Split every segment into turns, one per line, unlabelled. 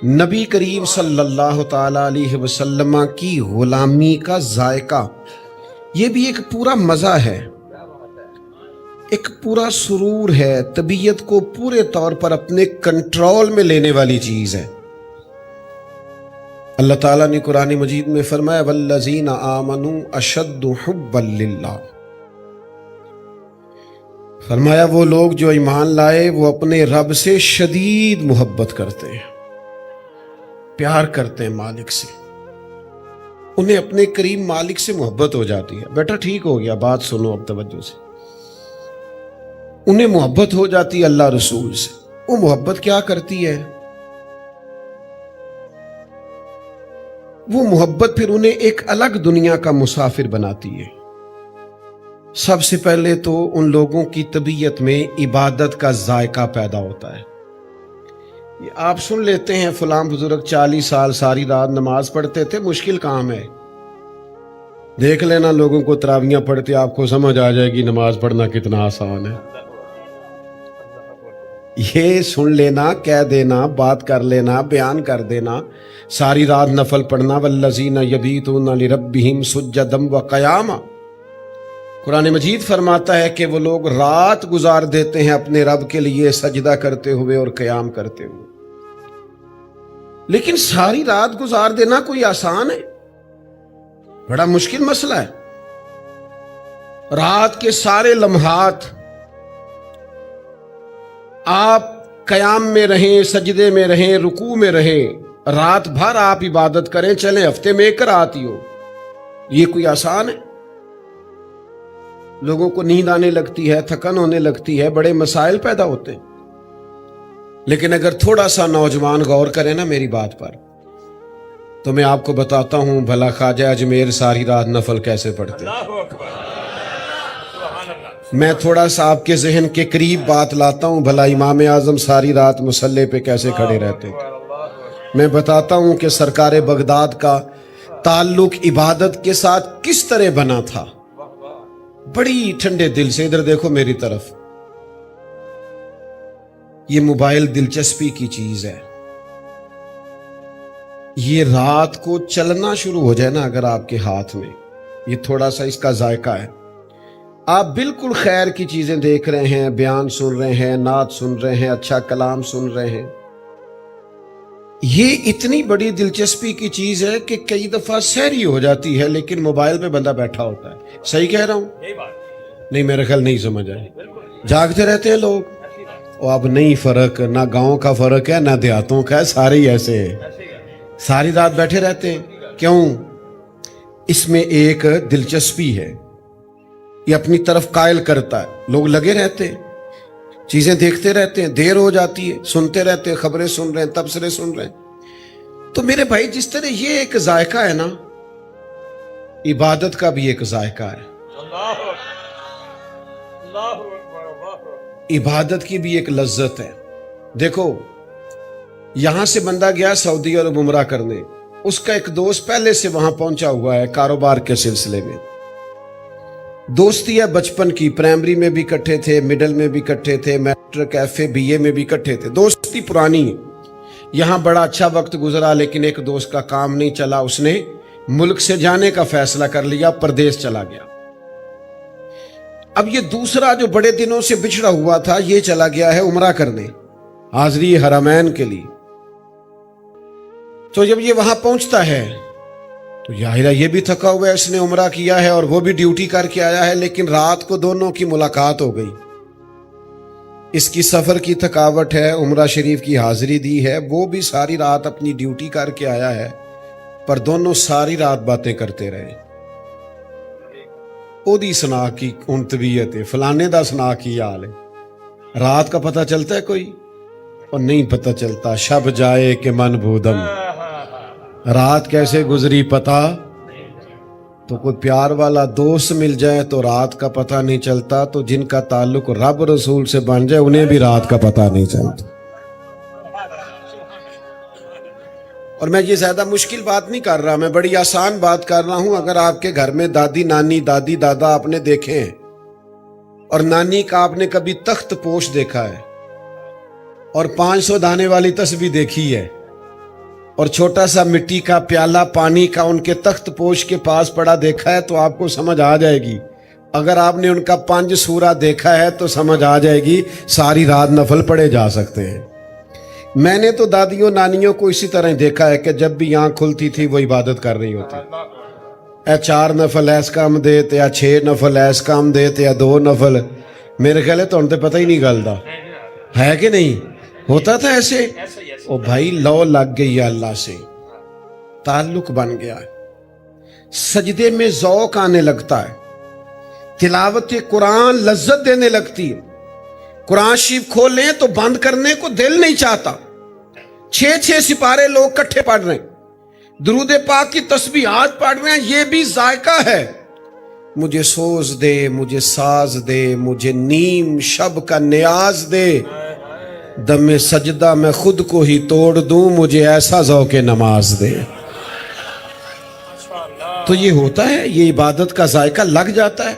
نبی کریم صلی اللہ تعالی علیہ وسلم کی غلامی کا ذائقہ، یہ بھی ایک پورا مزہ ہے، ایک پورا سرور ہے، طبیعت کو پورے طور پر اپنے کنٹرول میں لینے والی چیز ہے۔ اللہ تعالیٰ نے قرآن مجید میں فرمایا والذین آمنوا اشد حبا للہ، فرمایا وہ لوگ جو ایمان لائے وہ اپنے رب سے شدید محبت کرتے ہیں، پیار کرتے ہیں مالک سے، انہیں اپنے کریم مالک سے محبت ہو جاتی ہے۔ بیٹا ٹھیک ہو گیا، بات سنو اب توجہ سے۔ انہیں محبت ہو جاتی ہے اللہ رسول سے۔ وہ محبت کیا کرتی ہے؟ وہ محبت پھر انہیں ایک الگ دنیا کا مسافر بناتی ہے۔ سب سے پہلے تو ان لوگوں کی طبیعت میں عبادت کا ذائقہ پیدا ہوتا ہے۔ یہ آپ سن لیتے ہیں فلاں بزرگ 40 سال ساری رات نماز پڑھتے تھے، مشکل کام ہے۔ دیکھ لینا لوگوں کو تراویحاں پڑھتے، آپ کو سمجھ آ جائے گی نماز پڑھنا کتنا آسان ہے۔ یہ سن لینا، کہہ دینا، بات کر لینا، بیان کر دینا، ساری رات نفل پڑھنا، والذین یبیتون لربہم سجدا وقیاما۔ قرآن مجید فرماتا ہے کہ وہ لوگ رات گزار دیتے ہیں اپنے رب کے لیے سجدہ کرتے ہوئے اور قیام کرتے ہوئے۔ لیکن ساری رات گزار دینا کوئی آسان ہے؟ بڑا مشکل مسئلہ ہے۔ رات کے سارے لمحات آپ قیام میں رہیں، سجدے میں رہیں، رکوع میں رہیں، رات بھر آپ عبادت کریں، چلیں ہفتے میں ایک رات ہی ہو، یہ کوئی آسان ہے؟ لوگوں کو نیند آنے لگتی ہے، تھکن ہونے لگتی ہے، بڑے مسائل پیدا ہوتے ہیں۔ لیکن اگر تھوڑا سا نوجوان غور کریں نا میری بات پر، تو میں آپ کو بتاتا ہوں بھلا خواجہ اجمیر ساری رات نفل کیسے پڑھتے۔ میں تھوڑا سا آپ کے ذہن کے قریب بات لاتا ہوں، بھلا امام اعظم ساری رات مصلی پہ کیسے کھڑے رہتے تھے۔ میں بتاتا ہوں کہ سرکار بغداد کا تعلق عبادت کے ساتھ کس طرح بنا تھا، بڑی ٹھنڈے دل سے۔ ادھر دیکھو میری طرف، یہ موبائل دلچسپی کی چیز ہے۔ یہ رات کو چلنا شروع ہو جائے نا اگر آپ کے ہاتھ میں، یہ تھوڑا سا اس کا ذائقہ ہے۔ آپ بالکل خیر کی چیزیں دیکھ رہے ہیں، بیان سن رہے ہیں، نعت سن رہے ہیں، اچھا کلام سن رہے ہیں، یہ اتنی بڑی دلچسپی کی چیز ہے کہ کئی دفعہ سحری ہو جاتی ہے لیکن موبائل پہ بندہ بیٹھا ہوتا ہے۔ صحیح کہہ رہا ہوں؟ نہیں، میرے خیال نہیں سمجھ آئے۔ جاگتے رہتے ہیں لوگ، اور اب نہیں فرق، نہ گاؤں کا فرق ہے نہ دیہاتوں کا ہے، سارے ہی ایسے ہیں، ساری رات بیٹھے رہتے ہیں۔ کیوں؟ اس میں ایک دلچسپی ہے، یہ اپنی طرف قائل کرتا ہے، لوگ لگے رہتے ہیں، چیزیں دیکھتے رہتے ہیں، دیر ہو جاتی ہے، سنتے رہتے ہیں، خبریں سن رہے ہیں، تبصرے سن رہے ہیں۔ تو میرے بھائی جس طرح یہ ایک ذائقہ ہے نا، عبادت کا بھی ایک ذائقہ ہے، عبادت کی بھی ایک لذت ہے۔ دیکھو یہاں سے بندہ گیا سعودی عرب عمرہ کرنے، اس کا ایک دوست پہلے سے وہاں پہنچا ہوا ہے کاروبار کے سلسلے میں، دوستی ہے بچپن کی، پرائمری میں بھی اکٹھے تھے، مڈل میں بھی اکٹھے تھے، میٹرک ایف اے بی اے میں بھی اکٹھے تھے، دوستی پرانی ہے۔ یہاں بڑا اچھا وقت گزرا لیکن ایک دوست کا کام نہیں چلا، اس نے ملک سے جانے کا فیصلہ کر لیا، پردیس چلا گیا۔ اب یہ دوسرا جو بڑے دنوں سے بچھڑا ہوا تھا، یہ چلا گیا ہے عمرہ کرنے، حاضری حرمین کے لیے۔ تو جب یہ وہاں پہنچتا ہے تو ظاہرہ یہ بھی تھکا ہوا ہے، اس نے عمرہ کیا ہے اور وہ بھی ڈیوٹی کر کے آیا ہے، لیکن رات کو دونوں کی ملاقات ہو گئی۔ اس کی سفر کی تھکاوٹ ہے، عمرہ شریف کی حاضری دی ہے، وہ بھی ساری رات اپنی ڈیوٹی کر کے آیا ہے، پر دونوں ساری رات باتیں کرتے رہے۔ اودی سنا کی ان طبیعت ہے، فلانے دا سنا کی حال ہے۔ رات کا پتہ چلتا ہے کوئی؟ اور نہیں پتہ چلتا۔ شب جائے کہ من بودم، رات کیسے گزری پتہ؟ تو کوئی پیار والا دوست مل جائے تو رات کا پتہ نہیں چلتا، تو جن کا تعلق رب رسول سے بن جائے انہیں بھی رات کا پتہ نہیں چلتا۔ اور میں یہ زیادہ مشکل بات نہیں کر رہا، میں بڑی آسان بات کر رہا ہوں۔ اگر آپ کے گھر میں دادی نانی، دادی دادا آپ نے دیکھے ہیں، اور نانی کا آپ نے کبھی تخت پوش دیکھا ہے اور 500 دانے والی تسبیح دیکھی ہے، اور چھوٹا سا مٹی کا پیالہ پانی کا ان کے تخت پوش کے پاس پڑا دیکھا ہے تو آپ کو سمجھ آ جائے گی. اگر آپ نے ان کا 5 سورہ دیکھا ہے تو سمجھ آ جائے گی ساری رات نفل پڑھے جا سکتے ہیں. میں نے تو دادیوں نانیوں کو اسی طرح دیکھا ہے کہ جب بھی آنکھ کھلتی تھی وہ عبادت کر رہی ہوتی. 4 نفل ایس کام دیتے یا 6 نفل ایس کام دیتے یا 2 نفل. میرے خیال ہے تو انتے پتہ ہی نہیں گلتا ہے کہ نہیں ہوتا تھا ایسے. او بھائی لو لگ گئی ہے اللہ سے, تعلق بن گیا ہے, سجدے میں ذوق آنے لگتا ہے, تلاوت قرآن لذت دینے لگتی ہے. قرآن شریف کھولیں تو بند کرنے کو دل نہیں چاہتا. 6 سپارے لوگ کٹھے پڑھ رہے ہیں, درود پاک کی تسبیحات پڑھ رہے ہیں. یہ بھی ذائقہ ہے. مجھے سوز دے, مجھے ساز دے, مجھے نیم شب کا نیاز دے, دم سجدہ میں خود کو ہی توڑ دوں, مجھے ایسا ذوق نماز دے. تو یہ ہوتا ہے, یہ عبادت کا ذائقہ لگ جاتا ہے.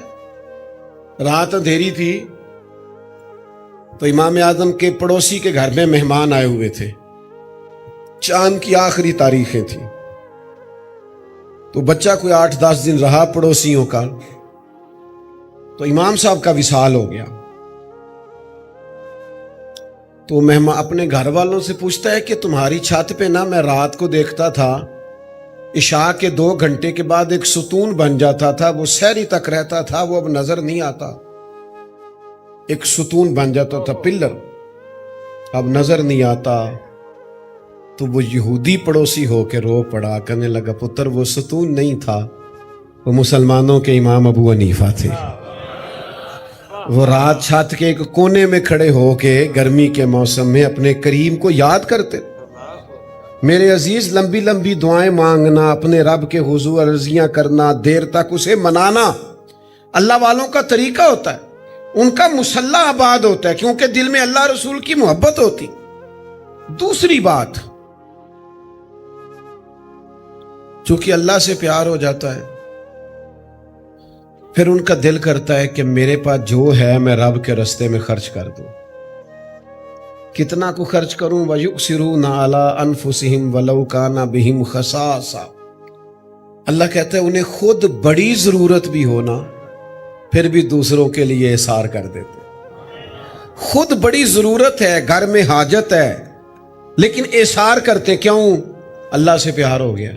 رات اندھیری تھی تو امام اعظم کے پڑوسی کے گھر میں مہمان آئے ہوئے تھے. چاند کی آخری تاریخیں تھیں تو بچہ کوئی 8-10 دن رہا پڑوسیوں کا. تو امام صاحب کا وصال ہو گیا. تو مہمان اپنے گھر والوں سے پوچھتا ہے کہ تمہاری چھت پہ نا میں رات کو دیکھتا تھا عشاء کے 2 گھنٹے کے بعد ایک ستون بن جاتا تھا, وہ سحری تک رہتا تھا, وہ اب نظر نہیں آتا. ایک ستون بن جاتا تھا, پلر, اب نظر نہیں آتا. تو وہ یہودی پڑوسی ہو کے رو پڑا, کہنے لگا پتر وہ ستون نہیں تھا, وہ مسلمانوں کے امام ابو حنیفہ تھے. وہ رات چھت کے ایک کونے میں کھڑے ہو کے گرمی کے موسم میں اپنے کریم کو یاد کرتے. میرے عزیز, لمبی لمبی دعائیں مانگنا, اپنے رب کے حضور عرضیاں کرنا, دیر تک اسے منانا اللہ والوں کا طریقہ ہوتا ہے. ان کا مسلح آباد ہوتا ہے کیونکہ دل میں اللہ رسول کی محبت ہوتی. دوسری بات, چونکہ اللہ سے پیار ہو جاتا ہے پھر ان کا دل کرتا ہے کہ میرے پاس جو ہے میں رب کے رستے میں خرچ کر دوں. کتنا کو خرچ کروں؟ وَيُؤْثِرُونَ عَلَىٰ أَنفُسِهِمْ وَلَوْ كَانَ بِهِمْ خَصَاصَةٌ. اللہ کہتا ہے انہیں خود بڑی ضرورت بھی ہونا پھر بھی دوسروں کے لیے احسار کر دیتے. خود بڑی ضرورت ہے, گھر میں حاجت ہے, لیکن احسار کرتے. کیوں؟ اللہ سے پیار ہو گیا.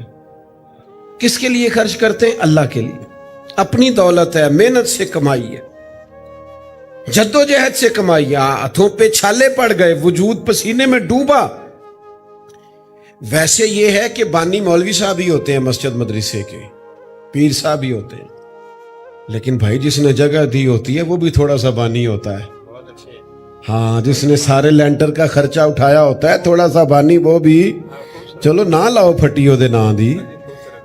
کس کے لیے خرچ کرتے ہیں؟ اللہ کے لیے. اپنی دولت ہے, محنت سے کمائی ہے, جدوجہد سے کمائی, ہاتھوں پہ چھالے پڑ گئے, وجود پسینے میں ڈوبا. ویسے یہ ہے کہ بانی مولوی صاحب ہی ہوتے ہیں مسجد مدرسے کے, پیر صاحب ہی ہوتے ہیں, لیکن بھائی جس نے جگہ دی ہوتی ہے وہ بھی تھوڑا سا بانی ہوتا ہے. ہاں, جس نے سارے لینٹر کا خرچہ اٹھایا ہوتا ہے تھوڑا سا بانی وہ بھی. چلو نہ لاؤ پھٹی ہو دے نہ دی,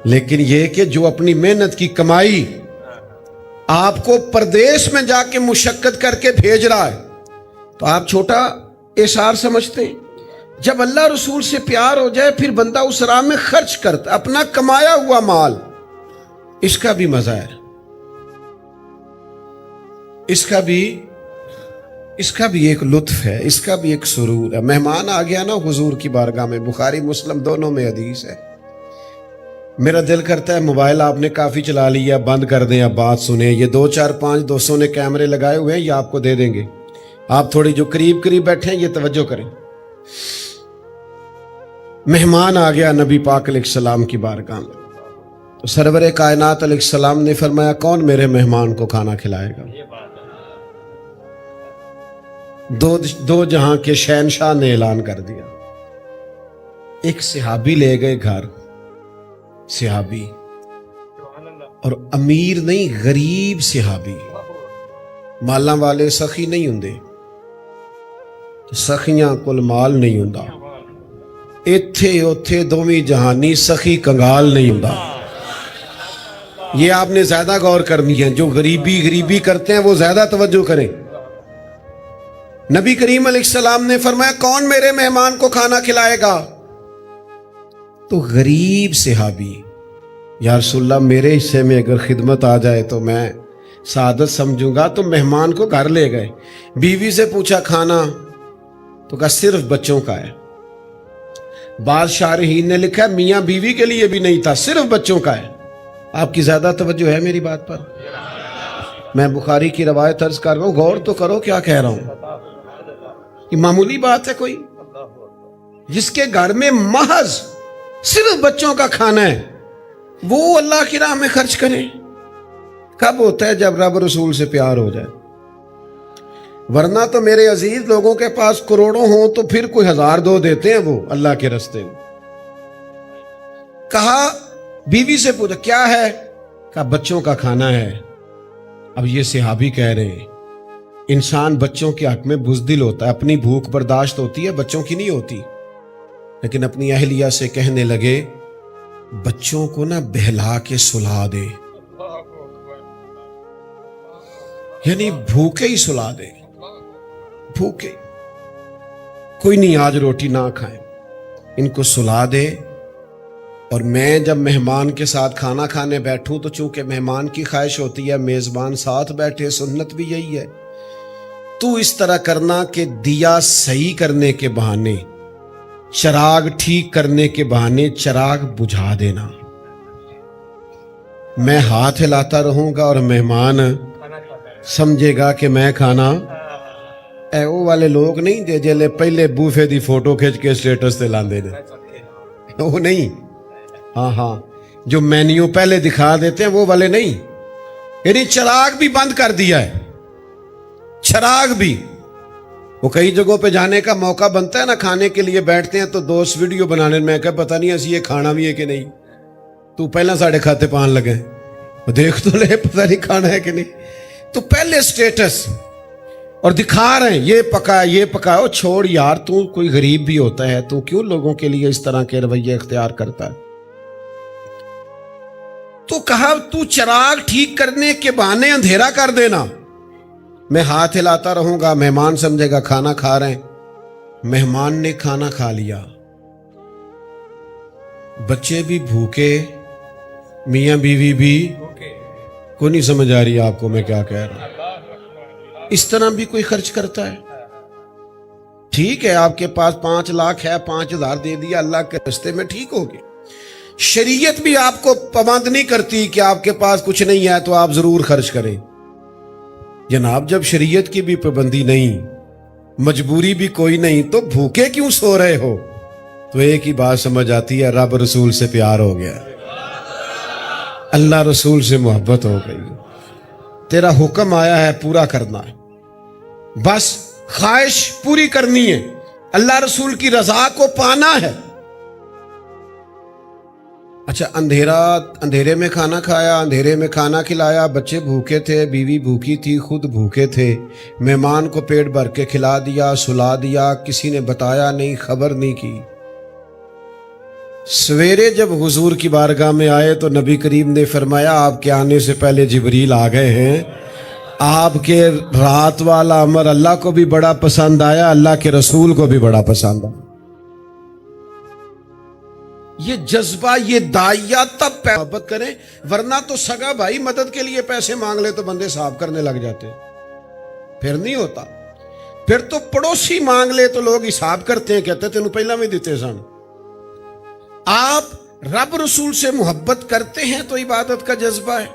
لیکن یہ کہ جو اپنی محنت کی کمائی آپ کو پردیس میں جا کے مشقت کر کے بھیج رہا ہے تو آپ چھوٹا احسار سمجھتے ہیں. جب اللہ رسول سے پیار ہو جائے پھر بندہ اس راہ میں خرچ کرتا, اپنا کمایا ہوا مال. اس کا بھی مزہ ہے, اس کا بھی ایک لطف ہے, اس کا بھی ایک سرور ہے. مہمان آ گیا نا حضور کی بارگاہ میں, بخاری مسلم دونوں میں حدیث ہے. میرا دل کرتا ہے موبائل آپ نے کافی چلا لیا, بند کر دیں, اب بات سنیں. یہ 2-4-5 دوستوں نے کیمرے لگائے ہوئے ہیں, یہ آپ کو دے دیں گے. آپ تھوڑی جو قریب بیٹھے ہیں یہ توجہ کریں. مہمان آ گیا نبی پاک علیہ السلام کی بارگاہ میں, تو سرور کائنات علیہ السلام نے فرمایا کون میرے مہمان کو کھانا کھلائے گا؟ دو جہاں کے شہنشاہ نے اعلان کر دیا. ایک صحابی لے گئے گھر, صحابی, اور امیر نہیں غریب صحابی. مالاں والے سخی نہیں ہوندے, سخیاں کل مال نہیں ہوندا. ایتھے اوتھے دوویں جہانی سخی کنگال نہیں ہوندا. یہ آپ نے زیادہ غور کرنی ہے. جو غریبی کرتے ہیں وہ زیادہ توجہ کریں. نبی کریم علیہ السلام نے فرمایا کون میرے مہمان کو کھانا کھلائے گا؟ تو غریب صحابی, یا رسول اللہ میرے حصے میں اگر خدمت آ جائے تو میں سعادت سمجھوں گا. تو مہمان کو گھر لے گئے, بیوی سے پوچھا کھانا, تو کہا صرف بچوں کا ہے. بعض شارحین نے لکھا ہے میاں بیوی کے لیے بھی نہیں تھا، صرف بچوں کا ہے۔ آپ کی زیادہ توجہ ہے میری بات پر؟ میں بخاری کی روایت عرض کر رہا ہوں، غور تو کرو کیا کہہ رہا ہوں۔ یہ معمولی بات ہے کوئی؟ جس کے گھر میں محض صرف بچوں کا کھانا ہے وہ اللہ کی راہ میں خرچ کریں۔ کب ہوتا ہے؟ جب رب رسول سے پیار ہو جائے، ورنہ تو میرے عزیز لوگوں کے پاس کروڑوں ہوں تو پھر کوئی 1000 دیتے ہیں وہ اللہ کے راستے میں۔ کہا بیوی سے پوچھا کیا ہے؟ کہا بچوں کا کھانا ہے۔ اب یہ صحابی کہہ رہے ہیں انسان بچوں کے حق میں بزدل ہوتا ہے، اپنی بھوک برداشت ہوتی ہے، بچوں کی نہیں ہوتی۔ لیکن اپنی اہلیہ سے کہنے لگے بچوں کو نہ بہلا کے سلا دے، یعنی بھوکے ہی سلا دے، بھوکے، کوئی نہیں آج روٹی نہ کھائیں، ان کو سلا دے۔ اور میں جب مہمان کے ساتھ کھانا کھانے بیٹھوں تو چونکہ مہمان کی خواہش ہوتی ہے میزبان ساتھ بیٹھے، سنت بھی یہی ہے، تو اس طرح کرنا کہ دیا صحیح کرنے کے بہانے، چراغ ٹھیک کرنے کے بہانے چراغ بجھا دینا۔ میں ہاتھ ہلاتا رہوں گا اور مہمان سمجھے گا کہ میں کھانا اے وہ والے لوگ نہیں دے جلے پہلے بوفے دی فوٹو کھچ کے سٹیٹس تے لاندے نے، وہ نہیں، ہاں جو مینیو پہلے دکھا دیتے ہیں وہ والے نہیں، یعنی چراغ بھی بند کر دیا ہے، چراغ بھی۔ وہ کئی جگہوں پہ جانے کا موقع بنتا ہے نا، کھانے کے لیے بیٹھتے ہیں تو دوست ویڈیو بنانے میں کہ پتہ نہیں ایسی یہ کھانا بھی ہے کہ نہیں، تو پہلا ساڑھے کھاتے پان لگے دیکھ تو لے پتہ نہیں کھانا ہے کہ نہیں، تو پہلے سٹیٹس اور دکھا رہے ہیں یہ پکا یہ پکا۔ او چھوڑ یار، تو کوئی غریب بھی ہوتا ہے، تو کیوں لوگوں کے لیے اس طرح کے رویے اختیار کرتا ہے؟ تو کہا تو چراغ ٹھیک کرنے کے بہانے اندھیرا کر دینا، میں ہاتھ ہلاتا رہوں گا، مہمان سمجھے گا کھانا کھا رہے ہیں۔ مہمان نے کھانا کھا لیا، بچے بھی بھوکے، میاں بیوی بھی، کوئی نہیں سمجھ آ رہی آپ کو میں کیا کہہ رہا ہوں؟ اس طرح بھی کوئی خرچ کرتا ہے؟ ٹھیک ہے آپ کے پاس 5 لاکھ ہے، 5000 دے دیا اللہ کے راستے میں، ٹھیک ہوگی۔ شریعت بھی آپ کو پابند نہیں کرتی کہ آپ کے پاس کچھ نہیں ہے تو آپ ضرور خرچ کریں۔ جناب جب شریعت کی بھی پابندی نہیں، مجبوری بھی کوئی نہیں، تو بھوکے کیوں سو رہے ہو؟ تو ایک ہی بات سمجھ آتی ہے، رب رسول سے پیار ہو گیا، اللہ رسول سے محبت ہو گئی، تیرا حکم آیا ہے پورا کرنا ہے، بس خواہش پوری کرنی ہے، اللہ رسول کی رضا کو پانا ہے۔ اچھا اندھیرے میں کھانا کھایا، اندھیرے میں کھانا کھلایا، بچے بھوکے تھے، بیوی بھوکی تھی، خود بھوکے تھے، مہمان کو پیٹ بھر کے کھلا دیا، سلا دیا، کسی نے بتایا نہیں، خبر نہیں کی۔ سویرے جب حضور کی بارگاہ میں آئے تو نبی کریم نے فرمایا آپ کے آنے سے پہلے جبریل آ گئے ہیں، آپ کے رات والا امر اللہ کو بھی بڑا پسند آیا، اللہ کے رسول کو بھی بڑا پسند آیا۔ یہ جذبہ، یہ داعیہ تب محبت کریں، ورنہ تو سگا بھائی مدد کے لیے پیسے مانگ لے تو بندے صاف کرنے لگ جاتے، پھر نہیں ہوتا۔ پھر تو پڑوسی مانگ لے تو لوگ حساب کرتے ہیں، کہتے تینوں پہلا بھی دیتے سن۔ آپ رب رسول سے محبت کرتے ہیں تو عبادت کا جذبہ ہے،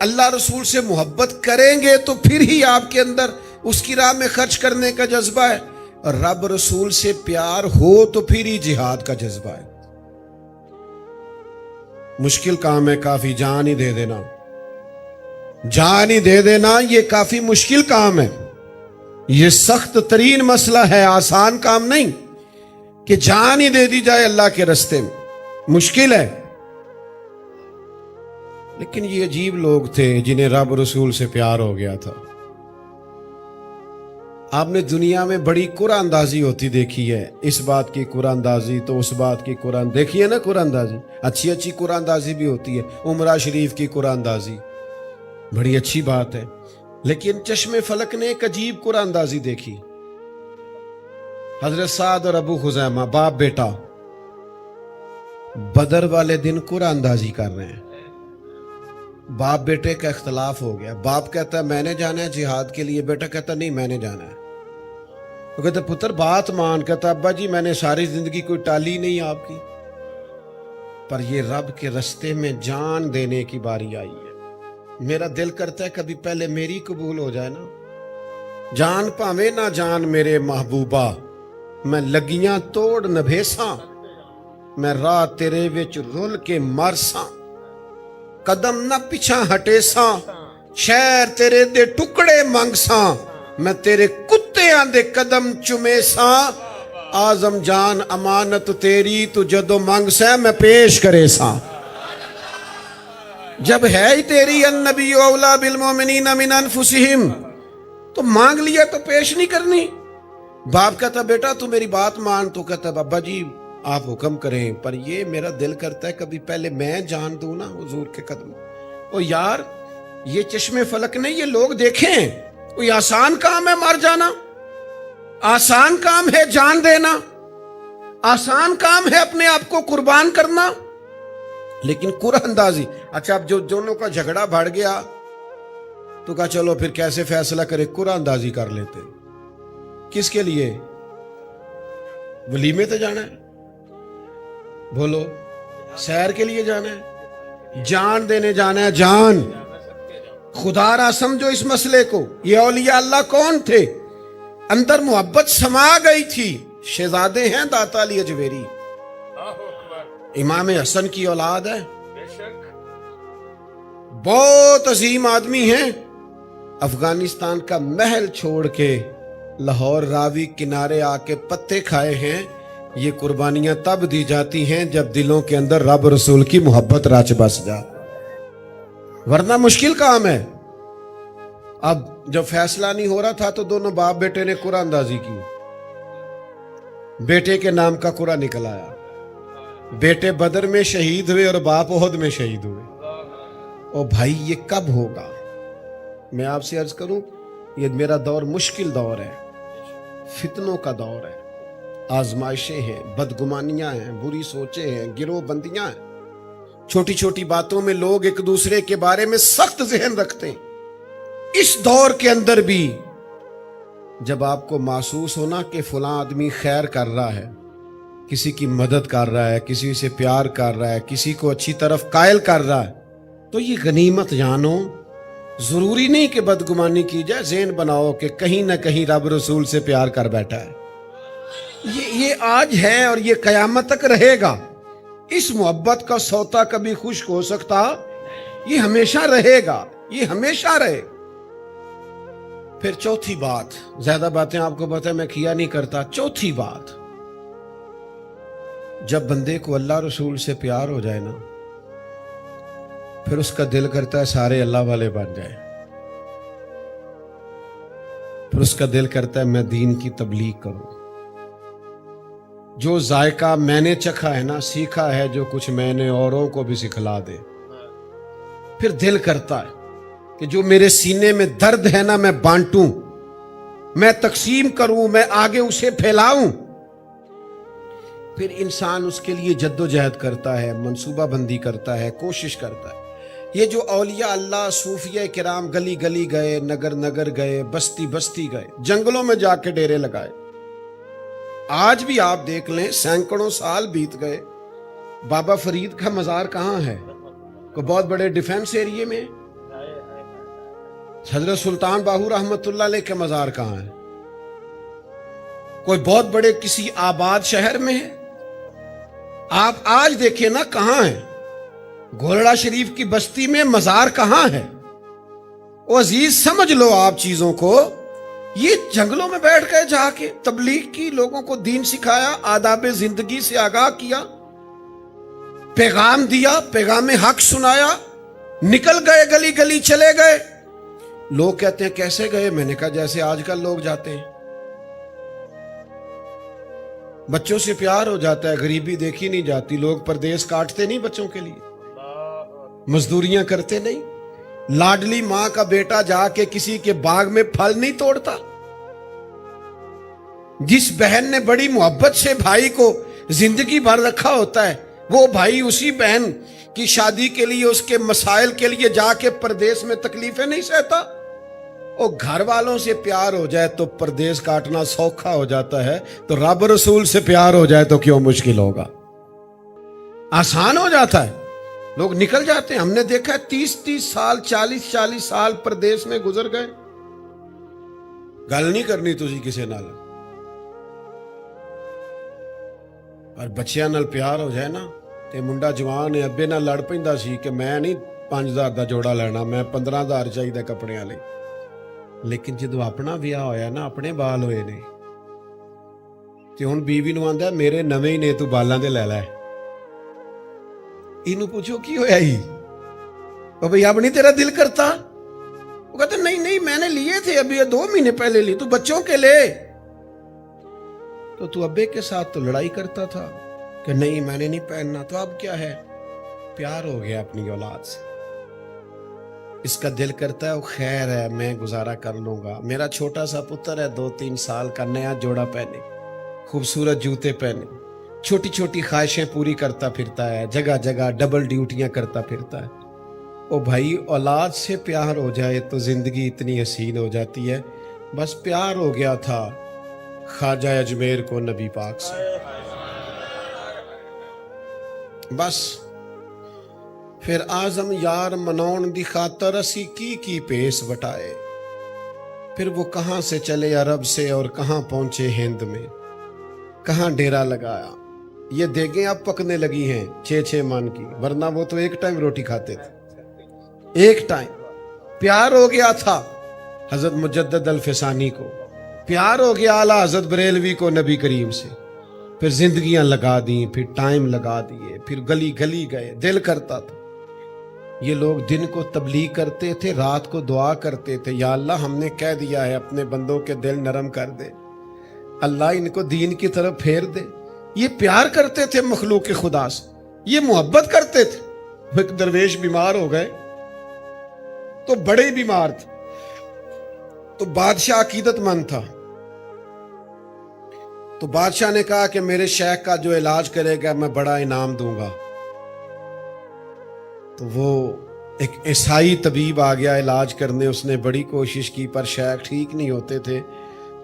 اللہ رسول سے محبت کریں گے تو پھر ہی آپ کے اندر اس کی راہ میں خرچ کرنے کا جذبہ ہے، اور رب رسول سے پیار ہو تو پھر ہی جہاد کا جذبہ ہے۔ مشکل کام ہے کافی، جان ہی دے دینا، جان ہی دے دینا یہ کافی مشکل کام ہے، یہ سخت ترین مسئلہ ہے، آسان کام نہیں کہ جان ہی دے دی جائے اللہ کے راستے میں، مشکل ہے۔ لیکن یہ عجیب لوگ تھے جنہیں رب رسول سے پیار ہو گیا تھا۔ آپ نے دنیا میں بڑی قرآن اندازی ہوتی دیکھی ہے، اس بات کی قرآن اندازی تو اس بات کی قرآن، دیکھیے نا قرآن اندازی، اچھی قرآن اندازی بھی ہوتی ہے، عمرہ شریف کی قرآن اندازی بڑی اچھی بات ہے، لیکن چشم فلک نے ایک عجیب قرآن اندازی دیکھی۔ حضرت سعد اور ابو خزیمہ باپ بیٹا بدر والے دن قرآن اندازی کر رہے ہیں، باپ بیٹے کا اختلاف ہو گیا، باپ کہتا ہے میں نے جانا ہے جہاد کے لیے، بیٹا کہتا ہے نہیں میں نے جانا ہے۔ وہ کہتے پتر بات مان. کہتا ابا جی میں نے ساری زندگی کوئی ٹالی نہیں آپ کی, پر یہ رب کے رستے میں جان دینے کی باری آئی ہے. میرا دل کرتا ہے کبھی پہلے میری قبول ہو جائے نا. جان پاوے نہ جان میرے محبوبہ, میں لگیاں توڑ نبھیساں, میں راہ تیرے وچ رول کے مرساں, قدم نہ پیچھا ہٹیساں, شہر تیرے دے ٹکڑے منگساں, میں تیرے کتےاں دے قدم چمیساں, آزم جان امانت تیری تو جدو منگ سا میں پیش کرے ساں. جب ہے ہی تیری النبی اولا بالمومنین من انفسہم, تو مانگ لیا تو پیش نہیں کرنی. باپ کہتا بیٹا تو میری بات مان, تو کہتا بابا جی آپ حکم کریں, پر یہ میرا دل کرتا ہے کبھی پہلے میں جان دوں نا حضور کے قدم. او یار یہ چشم فلک نہیں, یہ لوگ دیکھیں, کوئی آسان کام ہے مر جانا, آسان کام ہے جان دینا, آسان کام ہے اپنے آپ کو قربان کرنا, لیکن قرآن اندازی. اچھا اب جو دونوں کا جھگڑا بڑھ گیا تو کہا چلو پھر کیسے فیصلہ کرے, قرآن اندازی کر لیتے. کس کے لیے؟ ولیمے تے جانا ہے, بولو سیر کے لیے جانا ہے, جان دینے جانا ہے, جان. خدا را سمجھو اس مسئلے کو. یہ اولیاء اللہ کون تھے؟ اندر محبت سما گئی تھی. شہزادے ہیں داتا علی اجویری, امام حسن کی اولاد ہے, بہت عظیم آدمی ہیں. افغانستان کا محل چھوڑ کے لاہور راوی کنارے آ کے پتے کھائے ہیں. یہ قربانیاں تب دی جاتی ہیں جب دلوں کے اندر رب رسول کی محبت رچ بس جا, ورنہ مشکل کام ہے. اب جب فیصلہ نہیں ہو رہا تھا تو دونوں باپ بیٹے نے قرآن اندازی کی. بیٹے کے نام کا قرآن نکل آیا. بیٹے بدر میں شہید ہوئے اور باپ احد میں شہید ہوئے. او بھائی یہ کب ہوگا؟ میں آپ سے عرض کروں, یہ میرا دور مشکل دور ہے, فتنوں کا دور ہے, آزمائشیں ہیں, بدگمانیاں ہیں, بری سوچیں ہیں, گروہ بندیاں ہیں. چھوٹی چھوٹی باتوں میں لوگ ایک دوسرے کے بارے میں سخت ذہن رکھتے ہیں. اس دور کے اندر بھی جب آپ کو محسوس ہونا کہ فلاں آدمی خیر کر رہا ہے, کسی کی مدد کر رہا ہے, کسی سے پیار کر رہا ہے, کسی کو اچھی طرف قائل کر رہا ہے, تو یہ غنیمت جانو. ضروری نہیں کہ بدگمانی کی جائے, ذہن بناؤ کہ کہیں نہ کہیں رب رسول سے پیار کر بیٹھا ہے. یہ آج ہے اور یہ قیامت تک رہے گا. اس محبت کا سوتا کبھی خشک ہو سکتا, یہ ہمیشہ رہے گا, یہ ہمیشہ رہے. پھر چوتھی بات, زیادہ باتیں آپ کو پتہ ہے میں کیا نہیں کرتا. چوتھی بات, جب بندے کو اللہ رسول سے پیار ہو جائے نا, پھر اس کا دل کرتا ہے سارے اللہ والے بن جائیں. پھر اس کا دل کرتا ہے میں دین کی تبلیغ کروں. جو ذائقہ میں نے چکھا ہے نا, سیکھا ہے جو کچھ میں نے, اوروں کو بھی سکھلا دے. پھر دل کرتا ہے کہ جو میرے سینے میں درد ہے نا میں بانٹوں, میں تقسیم کروں, میں آگے اسے پھیلاؤں. پھر انسان اس کے لیے جد و جہد کرتا ہے, منصوبہ بندی کرتا ہے, کوشش کرتا ہے. یہ جو اولیاء اللہ صوفیہ کرام گلی گلی گئے, نگر نگر گئے, بستی بستی گئے, جنگلوں میں جا کے ڈیرے لگائے. آج بھی آپ دیکھ لیں سینکڑوں سال بیت گئے, بابا فرید کا مزار کہاں ہے؟ کوئی بہت بڑے ڈیفینس ایریے میں. حضرت سلطان باہو رحمت اللہ علیہ کے مزار کہاں ہے؟ کوئی بہت بڑے کسی آباد شہر میں ہے. آپ آج دیکھیں نا کہاں ہے. گھولڑا شریف کی بستی میں مزار کہاں ہے؟ او عزیز سمجھ لو آپ چیزوں کو. یہ جنگلوں میں بیٹھ گئے, جا کے تبلیغ کی, لوگوں کو دین سکھایا, آداب زندگی سے آگاہ کیا, پیغام دیا, پیغام حق سنایا, نکل گئے, گلی گلی چلے گئے. لوگ کہتے ہیں کیسے گئے؟ میں نے کہا جیسے آج کل لوگ جاتے ہیں. بچوں سے پیار ہو جاتا ہے, غریبی دیکھی نہیں جاتی. لوگ پردیس کاٹتے نہیں بچوں کے لیے, مزدوریاں کرتے نہیں. لاڈلی ماں کا بیٹا جا کے کسی کے باغ میں پھل نہیں توڑتا. جس بہن نے بڑی محبت سے بھائی کو زندگی بھر رکھا ہوتا ہے, وہ بھائی اسی بہن کی شادی کے لیے, اس کے مسائل کے لیے جا کے پردیس میں تکلیفیں نہیں سہتا. اور گھر والوں سے پیار ہو جائے تو پردیس کاٹنا سوکھا ہو جاتا ہے، تو رب رسول سے پیار ہو جائے تو کیوں مشکل ہوگا؟ آسان ہو جاتا ہے، لوگ نکل جاتے ہیں۔ ہم نے دیکھا ہے 30 سال 40 سال پردیس میں گزر گئے، گل نہیں کرنی تسی کسے نال، اور بچیاں نال پیار ہو جائے نا تے منڈا جوان ہے، ابے نال لڑ پیندا سی کہ میں نہیں 5000 دا جوڑا لینا، میں 15000 چاہیے کپڑے والے، لیکن جدو اپنا بیاہ ہویا نا، اپنے بال ہوئے نے، تے ہن بیوی نو آندا میرے نویں ہی نے، تو بالاں دے لے لے۔ اینو پوچھو کی ہویا ہی، او بھئی اب نہیں تیرا دل کرتا؟ وہ کہتا نہیں میں نے لیے تھے ابھی 2 مہینے پہلے لی، تو بچوں کے لے، تو ابے کے ساتھ تو لڑائی کرتا تھا کہ نہیں میں نے نہیں پہننا، تو اب کیا ہے؟ پیار ہو گیا اپنی اولاد سے، اس کا دل کرتا ہے وہ خیر ہے میں گزارا کر لوں گا، میرا چھوٹا سا پتر ہے 2-3 سال کا، نیا جوڑا پہنے، خوبصورت جوتے پہنے، چھوٹی چھوٹی خواہشیں پوری کرتا پھرتا ہے، جگہ جگہ ڈبل ڈیوٹیاں کرتا پھرتا ہے۔ او بھائی اولاد سے پیار ہو جائے تو زندگی اتنی حسین ہو جاتی ہے۔ بس پیار ہو گیا تھا خواجہ اجمیر کو نبی پاک سے، بس پھر آزم یار منون دی خاطر اسی کی پیس وٹائے، پھر وہ کہاں سے چلے عرب سے اور کہاں پہنچے ہند میں، کہاں ڈیرا لگایا۔ یہ دیگیں اب پکنے لگی ہیں 6 من کی، ورنہ وہ تو ایک ٹائم روٹی کھاتے تھے، ایک ٹائم۔ پیار ہو گیا تھا حضرت مجدد الفسانی کو، پیار ہو گیا اعلیٰ حضرت بریلوی کو نبی کریم سے، پھر زندگیاں لگا دیں، پھر ٹائم لگا دیے، پھر گلی گلی گئے، دل کرتا تھا۔ یہ لوگ دن کو تبلیغ کرتے تھے، رات کو دعا کرتے تھے، یا اللہ ہم نے کہہ دیا ہے اپنے بندوں کے دل نرم کر دے، اللہ ان کو دین کی طرف پھیر دے۔ یہ پیار کرتے تھے مخلوق خدا سے، یہ محبت کرتے تھے۔ ایک درویش بیمار ہو گئے تو بڑے بیمار تھے، تو بادشاہ عقیدت مند تھا، تو بادشاہ نے کہا کہ میرے شیخ کا جو علاج کرے گا میں بڑا انعام دوں گا۔ تو وہ ایک عیسائی طبیب آ گیا علاج کرنے، اس نے بڑی کوشش کی پر شیخ ٹھیک نہیں ہوتے تھے،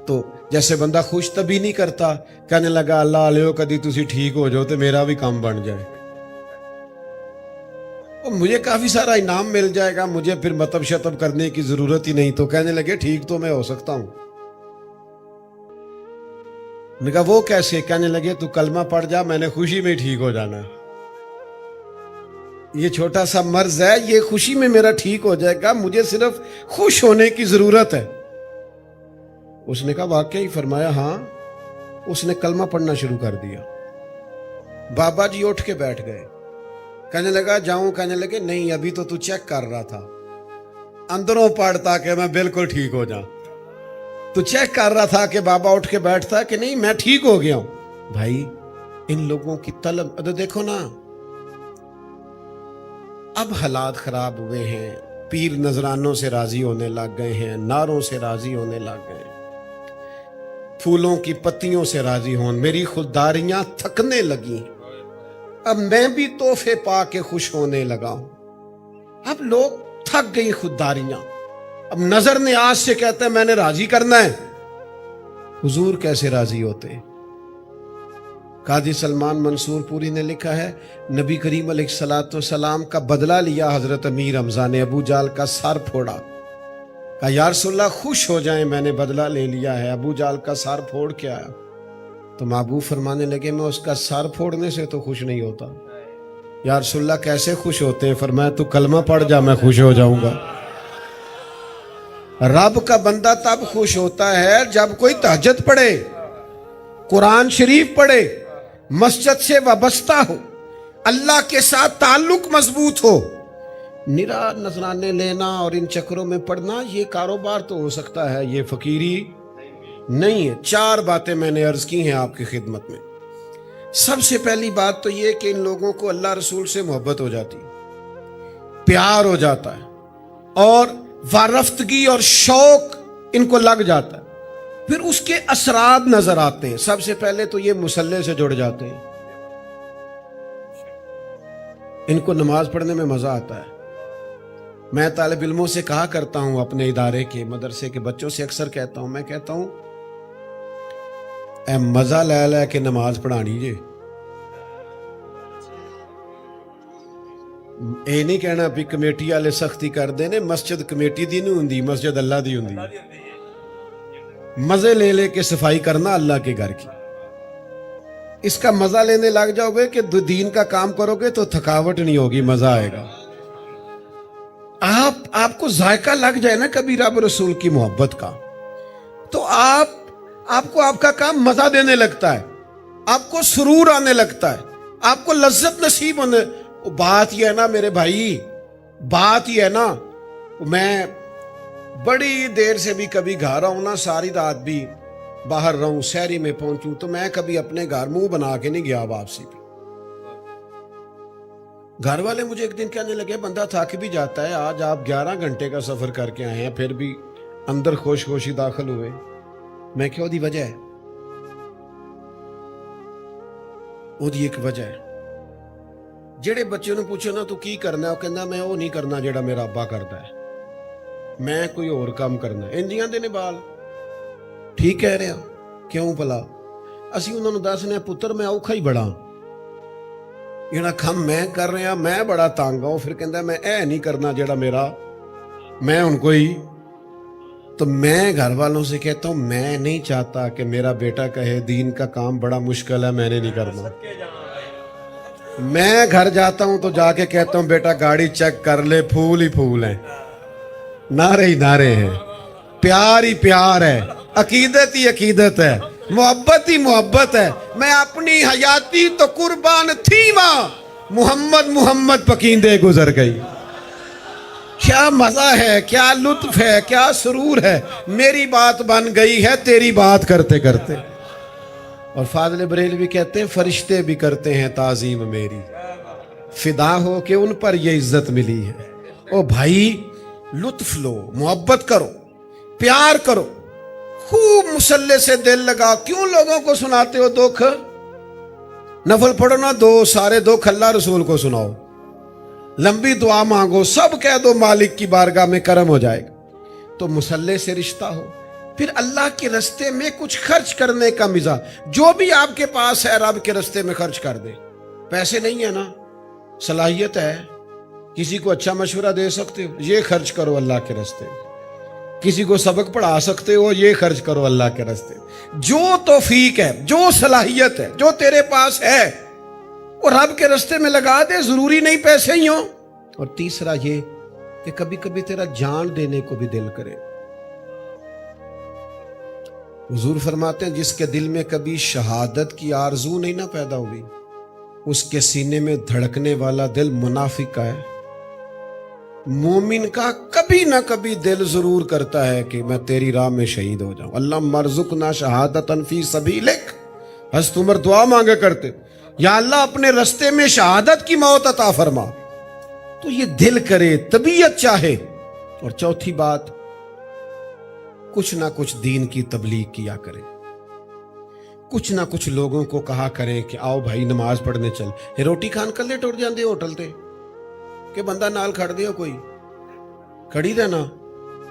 تو جیسے بندہ خوش طبی نہیں کرتا، کہنے لگا اللہ علیہ کدی تسی ٹھیک ہو جاؤ تو میرا بھی کام بن جائے، اور مجھے کافی سارا انعام مل جائے گا، مجھے پھر مطب شطب کرنے کی ضرورت ہی نہیں۔ تو کہنے لگے ٹھیک تو میں ہو سکتا ہوں۔ میں کہا وہ کیسے؟ کہنے لگے تو کلمہ پڑھ جا، میں نے خوشی میں ٹھیک ہو جانا ہے، یہ چھوٹا سا مرض ہے، یہ خوشی میں میرا ٹھیک ہو جائے گا، مجھے صرف خوش ہونے کی ضرورت ہے۔ اس نے کہا واقعی؟ فرمایا ہاں۔ اس نے کلمہ پڑھنا شروع کر دیا، بابا جی اٹھ کے بیٹھ گئے، کہنے لگا جاؤں؟ کہنے لگے نہیں ابھی تو چیک کر رہا تھا، اندروں پڑھتا کہ میں بالکل ٹھیک ہو جاؤں، تو چیک کر رہا تھا کہ بابا اٹھ کے بیٹھتا کہ نہیں میں ٹھیک ہو گیا ہوں۔ بھائی ان لوگوں کی طلب دیکھو نا، اب حالات خراب ہوئے ہیں، پیر نذرانوں سے راضی ہونے لگ گئے ہیں، ناروں سے راضی ہونے لگ گئے ہیں، پھولوں کی پتیوں سے راضی ہون، میری خودداریاں تھکنے لگی ہیں، اب میں بھی تحفے پا کے خوش ہونے لگا ہوں۔ اب لوگ تھک گئی خودداریاں، اب نظر نیاز سے کہتے ہیں میں نے راضی کرنا ہے۔ حضور کیسے راضی ہوتے؟ قاضی سلمان منصور پوری نے لکھا ہے نبی کریم علیہ السلام کا بدلہ لیا حضرت امیر حمزہ نے، ابو جال کا سر پھوڑا، کہا یا رسول اللہ خوش ہو جائیں میں نے بدلہ لے لیا ہے، ابو جال کا سر پھوڑ کے آیا۔ تو محبوب فرمانے لگے میں اس کا سر پھوڑنے سے تو خوش نہیں ہوتا۔ یا رسول اللہ کیسے خوش ہوتے ہیں؟ فرمایا تو کلمہ پڑھ جا میں خوش ہو جاؤں گا۔ رب کا بندہ تب خوش ہوتا ہے جب کوئی تہجد پڑھے، قرآن شریف پڑھے، مسجد سے وابستہ ہو، اللہ کے ساتھ تعلق مضبوط ہو۔ نرا نذرانے لینا اور ان چکروں میں پڑھنا یہ کاروبار تو ہو سکتا ہے، یہ فقیری نہیں ہے۔ 4 باتیں میں نے عرض کی ہیں آپ کی خدمت میں۔ سب سے پہلی بات تو یہ کہ ان لوگوں کو اللہ رسول سے محبت ہو جاتی، پیار ہو جاتا ہے، اور وارفتگی اور شوق ان کو لگ جاتا ہے، پھر اس کے اثرات نظر آتے ہیں۔ سب سے پہلے تو یہ مصلی سے جڑ جاتے ہیں، ان کو نماز پڑھنے میں مزہ آتا ہے۔ میں طالب علموں سے کہا کرتا ہوں، اپنے ادارے کے مدرسے کے بچوں سے اکثر کہتا ہوں، میں کہتا ہوں اے مزہ لے لے کے نماز پڑھانی جے، اے نہیں کہنا بھی کمیٹی والے سختی کر دے نے، مسجد کمیٹی دی نہیں ہوندی، مسجد اللہ دی ہوندی، مزے لے لے کے صفائی کرنا اللہ کے گھر کی، اس کا مزہ لینے لگ جاؤ گے کہ دین کا کام کرو گے تو تھکاوٹ نہیں ہوگی، مزہ آئے گا۔ آپ کو ذائقہ لگ جائے نا کبھی رب رسول کی محبت کا، تو آپ کو آپ کا کام مزہ دینے لگتا ہے، آپ کو سرور آنے لگتا ہے، آپ کو لذت نصیب ہونے۔ بات یہ ہے نا میرے بھائی، بات یہ ہے نا، میں بڑی دیر سے بھی کبھی گھر آؤں نا، ساری رات بھی باہر رہوں، شہری میں پہنچوں، تو میں کبھی اپنے گھر منہ بنا کے نہیں گیا واپسی پہ۔ گھر والے مجھے ایک دن کہنے لگے بندہ تھک بھی جاتا ہے، آج آپ 11 گھنٹے کا سفر کر کے آئے ہیں، پھر بھی اندر خوش خوشی داخل ہوئے۔ میں کیا دی وجہ ہے؟ وہ دی ایک وجہ ہے، جڑے بچے نو پوچھو نا تو کی کرنا ہے، وہ کہنا میں وہ نہیں کرنا جڑا میرا ابا کرتا ہے، میں کوئی اور کام کرنا ہے۔ انجیاں دے نے بال ٹھیک کہہ رہے ہیں، کیوں بھلا اسی انہوں نے دسنے پتر میں اوکھا ہی بڑا، جڑا کم میں کر رہا میں بڑا تانگ ہوں، پھر کہندا میں اے نہیں کرنا جڑا میرا، میں ان کو ہی۔ تو میں گھر والوں سے کہتا ہوں میں نہیں چاہتا کہ میرا بیٹا کہے دین کا کام بڑا مشکل ہے، میں نے نہیں کرنا۔ میں گھر جاتا ہوں تو جا کے کہتا ہوں بیٹا گاڑی چیک کر لے، پھول ہی پھول ہیں، نعرے ہی نعرے ہیں، پیار ہی پیار ہے، عقیدت ہی عقیدت ہے، محبت ہی محبت ہے۔ میں اپنی حیاتی تو قربان تھی ماں، محمد محمد پکیندے گزر گئی۔ کیا مزہ ہے، کیا لطف ہے، کیا سرور ہے، میری بات بن گئی ہے تیری بات کرتے کرتے۔ اور فاضل بریلوی کہتے ہیں فرشتے بھی کرتے ہیں تعظیم میری، فدا ہو کہ ان پر یہ عزت ملی ہے۔ او بھائی لطف لو، محبت کرو، پیار کرو، خوب مسلح سے دل لگا۔ کیوں لوگوں کو سناتے ہو دکھ؟ نفل پڑھو نا، دو سارے دکھ اللہ رسول کو سناؤ، لمبی دعا مانگو، سب کہہ دو مالک کی بارگاہ میں کرم ہو جائے گا۔ تو مسلح سے رشتہ ہو، پھر اللہ کے رستے میں کچھ خرچ کرنے کا مزاج، جو بھی آپ کے پاس ہے رب کے رستے میں خرچ کر دے۔ پیسے نہیں ہے نا، صلاحیت ہے، کسی کو اچھا مشورہ دے سکتے ہو، یہ خرچ کرو اللہ کے رستے میں۔ کسی کو سبق پڑھا سکتے ہو، یہ خرچ کرو اللہ کے رستے میں۔ جو توفیق ہے، جو صلاحیت ہے، جو تیرے پاس ہے، وہ رب کے رستے میں لگا دے، ضروری نہیں پیسے ہی ہوں۔ اور تیسرا یہ کہ کبھی کبھی تیرا جان دینے کو بھی دل کرے۔ حضور فرماتے ہیں جس کے دل میں کبھی شہادت کی آرزو نہیں نہ پیدا ہوئی، اس کے سینے میں دھڑکنے والا دل منافق کا ہے۔ مومن کا کبھی نہ کبھی دل ضرور کرتا ہے کہ میں تیری راہ میں شہید ہو جاؤں۔ اللہ مرزقنا شہادتاً فی سبیلک، حضرت عمر دعا مانگے کرتے، یا اللہ اپنے رستے میں شہادت کی موت عطا فرما۔ تو یہ دل کرے، طبیعت چاہے۔ اور چوتھی بات، کچھ نہ کچھ دین کی تبلیغ کیا کریں، کچھ نہ کچھ لوگوں کو کہا کریں کہ آؤ بھائی نماز پڑھنے چل۔ روٹی کھان کلے ٹر جاندے ہوٹل تے کہ بندہ نال کھڑ دے کوئی کھڑی دینا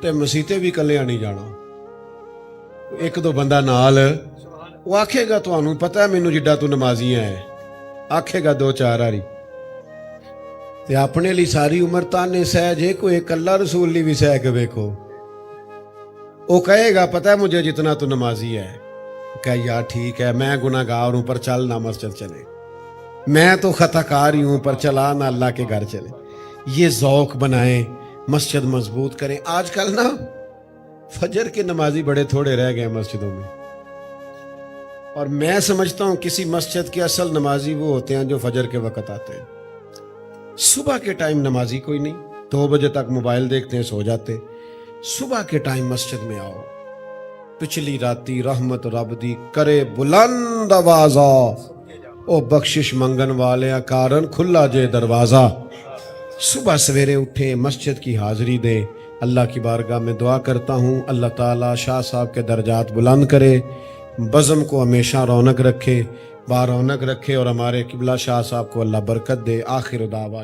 تے مسیتے بھی کلے نہیں جانا، ایک دو بندہ نال، وہ آکھے گا تو انہوں پتہ ہے مینوں جڈا تو نمازیاں ہے، آکھے گا دو چار آری تے اپنے لی ساری عمر تانے سہ جے، کوئی ایک اللہ رسول لی بھی سہ کے بیکھو۔ وہ کہے گا پتہ ہے مجھے جتنا تو نمازی ہے، کہ یار ٹھیک ہے میں گناہ گار ہوں پر چل نہ مسجد چلے، میں تو خطا کار ہی ہوں پر چلا نہ اللہ کے گھر چلے۔ یہ ذوق بنائیں، مسجد مضبوط کریں۔ آج کل نا فجر کے نمازی بڑے تھوڑے رہ گئے مسجدوں میں، اور میں سمجھتا ہوں کسی مسجد کے اصل نمازی وہ ہوتے ہیں جو فجر کے وقت آتے ہیں۔ صبح کے ٹائم نمازی کوئی نہیں، 2 بجے تک موبائل دیکھتے ہیں سو جاتے۔ صبح کے ٹائم مسجد میں آؤ، پچھلی راتی رحمت رب دی کرے بلند آوازہ، او بخشش منگن والے کارن کھلا جے دروازہ۔ صبح سویرے اٹھیں، مسجد کی حاضری دیں۔ اللہ کی بارگاہ میں دعا کرتا ہوں اللہ تعالیٰ شاہ صاحب کے درجات بلند کرے، بزم کو ہمیشہ رونق رکھے، رونق رکھے، اور ہمارے قبلہ شاہ صاحب کو اللہ برکت دے۔ آخر دعویٰ